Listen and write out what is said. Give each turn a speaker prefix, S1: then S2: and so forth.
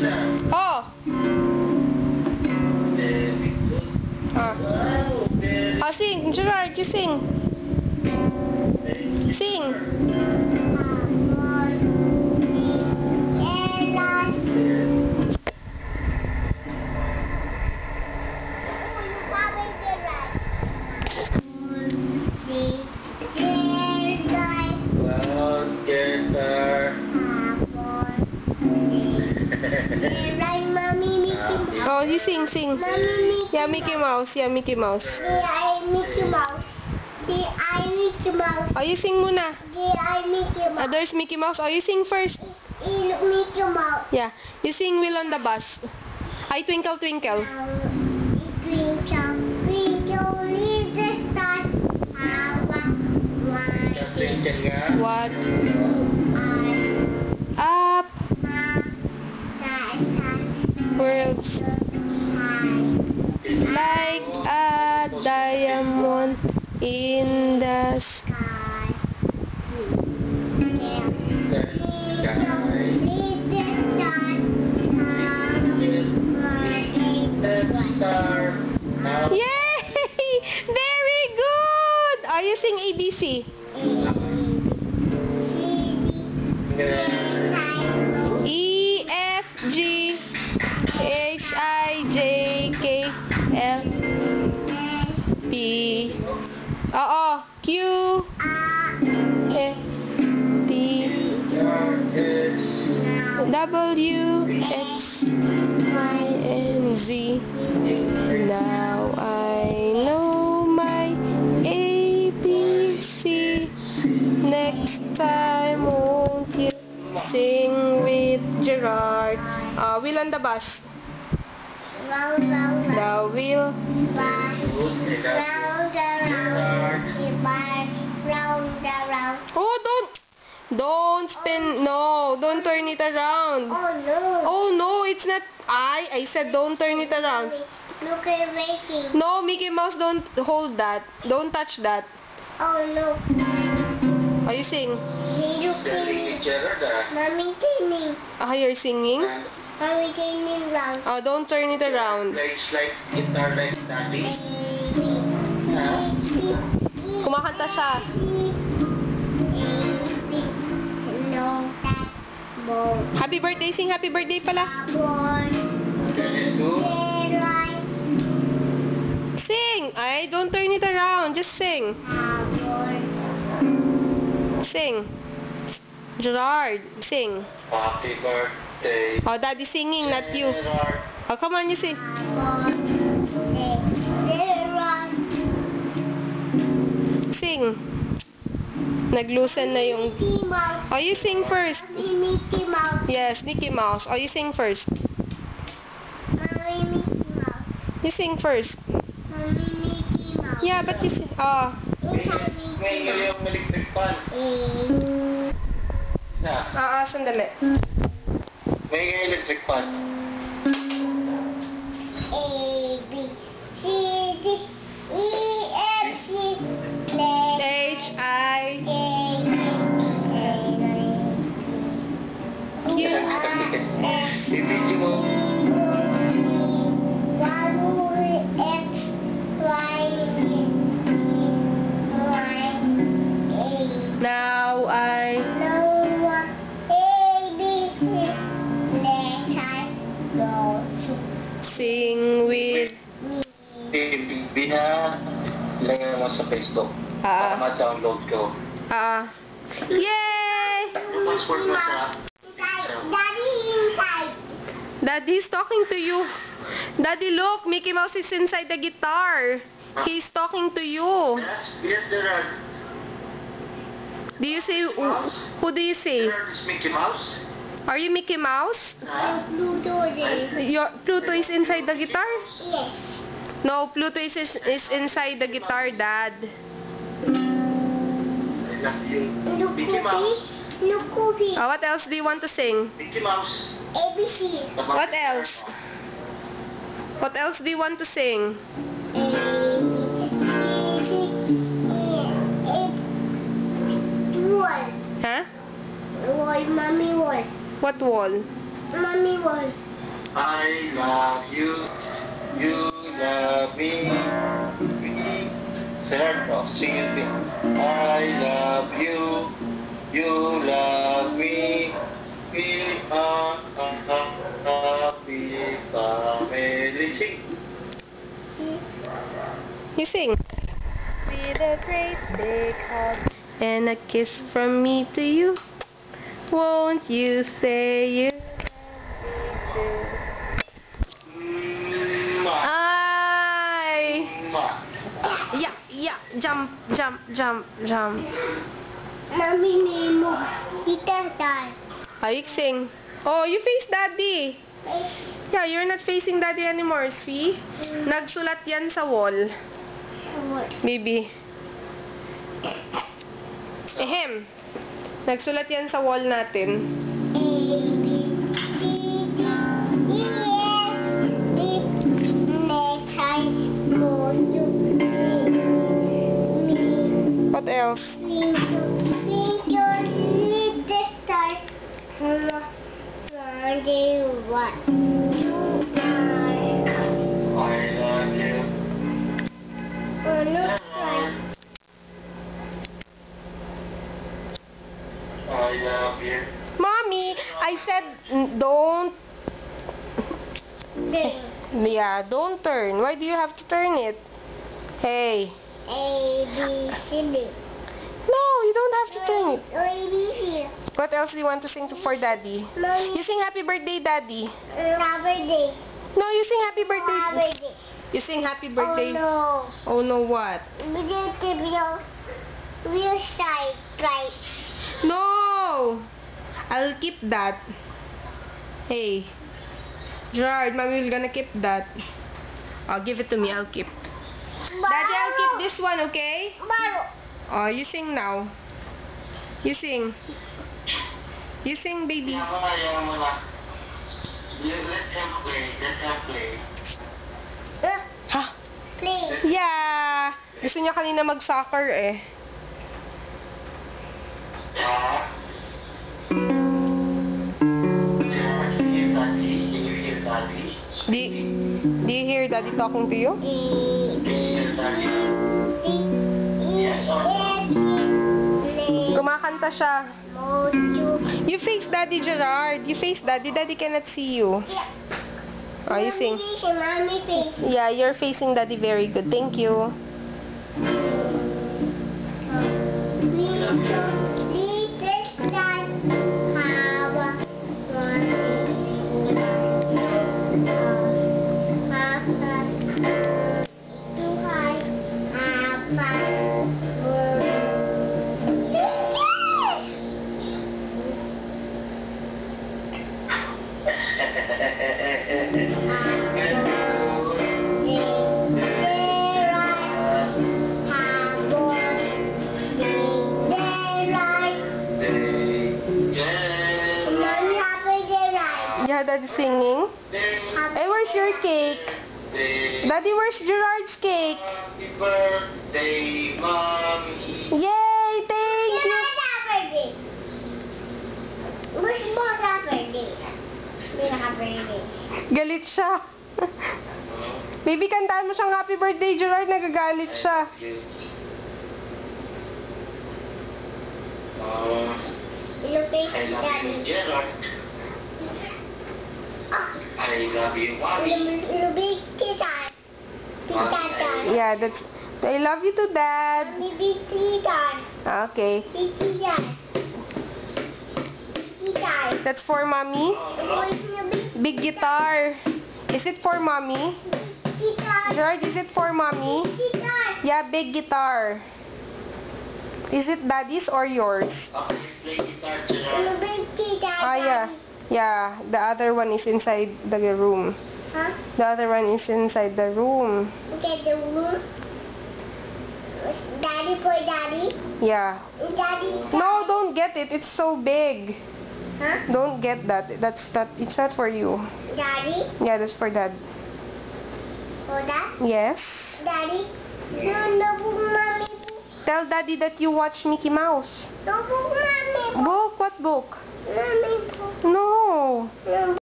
S1: Oh! Oh, sing. Gerard, you sing. Sing. Oh, you sing. Yeah, Mickey Mouse.
S2: Mickey Mouse.
S1: Oh, you sing muna.
S2: Mickey Mouse.
S1: There's Mickey Mouse. Oh, you sing first.
S2: Mickey Mouse.
S1: Yeah, you sing Wheel on the Bus. Ay, Twinkle, Twinkle.
S2: Twinkle, twinkle, little star, how I
S1: What? Up. Worlds. Like a diamond in the sky. Yay! Very good! Are you sing ABC? E, F, G, H, I, J, K, L, P. Oo. Q, F, T, W, X, Y, and Z. Now I know my ABC. Next time, won't you sing with Gerard? Wheel on the Bus.
S2: Round, round,
S1: The wheel.
S2: round.
S1: Oh, don't spin. No, don't turn it around.
S2: Oh no.
S1: Oh no, it's not. I said don't turn it around.
S2: Look at making.
S1: No, Mickey Mouse, don't hold that. Don't touch that.
S2: Oh no.
S1: Oh, you sing.
S2: Hey, look at me. Mommy Timmy.
S1: You're singing?
S2: Mommy Timmy round.
S1: Oh, don't turn it around. Kumakanta siya.
S2: No, that ball.
S1: Happy birthday, sing happy birthday pala. Sing! Ay, don't turn it around. Just sing. Sing. Gerard, sing.
S3: Happy birthday.
S1: Oh, Daddy singing, not you. Oh, come on, you sing. Sing. Nag-loosen na yung... Oh, you sing first.
S2: Mickey Mouse.
S1: Yes, Mickey Mouse. Oh, you sing first.
S2: Mommy Mickey Mouse.
S1: You sing first.
S2: Mommy Mickey Mouse.
S1: Yeah, but you sing... Oh.
S2: It's a Mickey Mouse.
S3: yung electric fan.
S1: Sandali.
S3: May electric fan.
S2: A, B, C, D, E, F, G,
S1: H, I, Q,
S3: Ibigay mo.
S1: Now I... Sing with...
S3: Lagyan mo sa Facebook. Para ma-download ko.
S1: Yay!
S3: Passport mo sa...
S2: Daddy inside.
S1: Daddy's talking to you. Daddy, look, Mickey Mouse is inside the guitar. He's talking to you.
S3: Yes, Gerard.
S1: Do you say... Who do you say?
S3: Gerard is Mickey Mouse.
S1: Are you Mickey Mouse?
S2: Pluto there.
S1: Your Pluto is inside the guitar?
S2: Yes.
S1: No, Pluto is inside the guitar, Dad.
S2: Look,
S3: Mickey Mouse.
S2: Look, Kobe.
S1: What else do you want to sing?
S3: Mickey Mouse.
S2: ABC.
S1: What else? What else do you want to sing?
S2: Wall.
S1: Huh?
S2: Wall, mommy wall.
S1: What wall?
S2: Mommy wall.
S3: I love you. You love me. Gerard, oh, sing it. I love you. You love me. We are a happy family. Sing.
S1: You sing. With a great big hug and a kiss from me to you. Won't you say you love me too? Ay! Yeah, jump.
S2: Mommy, Nemo, Tita, Dad.
S1: You sing. Oh, you face Daddy. Yeah, you're not facing Daddy anymore, see? Nagsulat yan sa wall. Maybe. Ehem. Nagsulat yan sa wall natin.
S2: A, B, C, D, E, F, G, next time, more you, me,
S1: What else?
S2: me, you, need to start, Monday, what you are,
S3: I love you.
S2: look right,
S3: I love you.
S1: Mommy, I said don't.
S2: D,
S1: Yeah, don't turn. Why do you have to turn it? Hey.
S2: A, B, C, D.
S1: No, you don't have to turn it.
S2: A, B, C.
S1: What else do you want to sing for Daddy?
S2: Mommy,
S1: You sing Happy Birthday, Daddy.
S2: Happy day.
S1: No, you sing Happy Birthday.
S2: Happy day.
S1: You sing Happy Birthday.
S2: Oh
S1: Oh no, what?
S2: no. We did the real side, right?
S1: No! I'll keep that. Hey. Gerard, Mommy will gonna keep that. I'll give it to me, I'll keep. Daddy, I'll keep this one, okay?
S2: Baro.
S1: Oh, you sing now. You sing. You sing, baby.
S3: Ayaw mo na. Let him play. Let him play.
S1: Ha?
S2: Play.
S1: Yeah! Gusto niya kanina mag-soccer eh.
S3: Yeah. Can you hear Daddy?
S1: Do you hear Daddy talking to you?
S2: A,
S3: Can you hear Daddy?
S2: D, E, F, G, play.
S1: Kumakanta siya.
S2: Mo, you.
S1: You face Daddy, Gerard. You face Daddy. Daddy cannot see you.
S2: Yeah.
S1: Oh, you sing.
S2: Mommy face.
S1: Yeah, you're facing Daddy very good. Thank you.
S2: We don't need this time. Have a
S1: Yeah, Daddy singing. Hey, where's your cake? Daddy, where's Gerard's cake?
S3: Happy birthday, Mommy.
S1: Yay! Thank you! Galit siya. Baby, kantaan mo siyang happy birthday, Gerard. Nagagalit siya.
S3: I love you, Gerard. I love you, Mommy.
S1: Yeah, that's... I love you too, Dad. Okay. That's for Mommy. Big guitar. Is it for Mommy? Gerard, is it for Mommy? Yeah, big guitar. Is it Daddy's or yours?
S3: Okay, play guitar, Gerard.
S1: Ah, yeah. Yeah, the other one is inside the room.
S2: Huh?
S1: The other one is inside the room.
S2: Get the room. Daddy for daddy.
S1: Yeah.
S2: Daddy.
S1: No, don't get it. It's so big.
S2: Huh?
S1: Don't get that. It's not for you.
S2: Daddy.
S1: Yeah, that's for Dad.
S2: For that.
S1: Yes.
S2: Daddy. No, mommy.
S1: Tell Daddy that you watch Mickey Mouse.
S2: No, mommy.
S1: Book? What book?
S2: Mommy.
S1: No.
S2: No.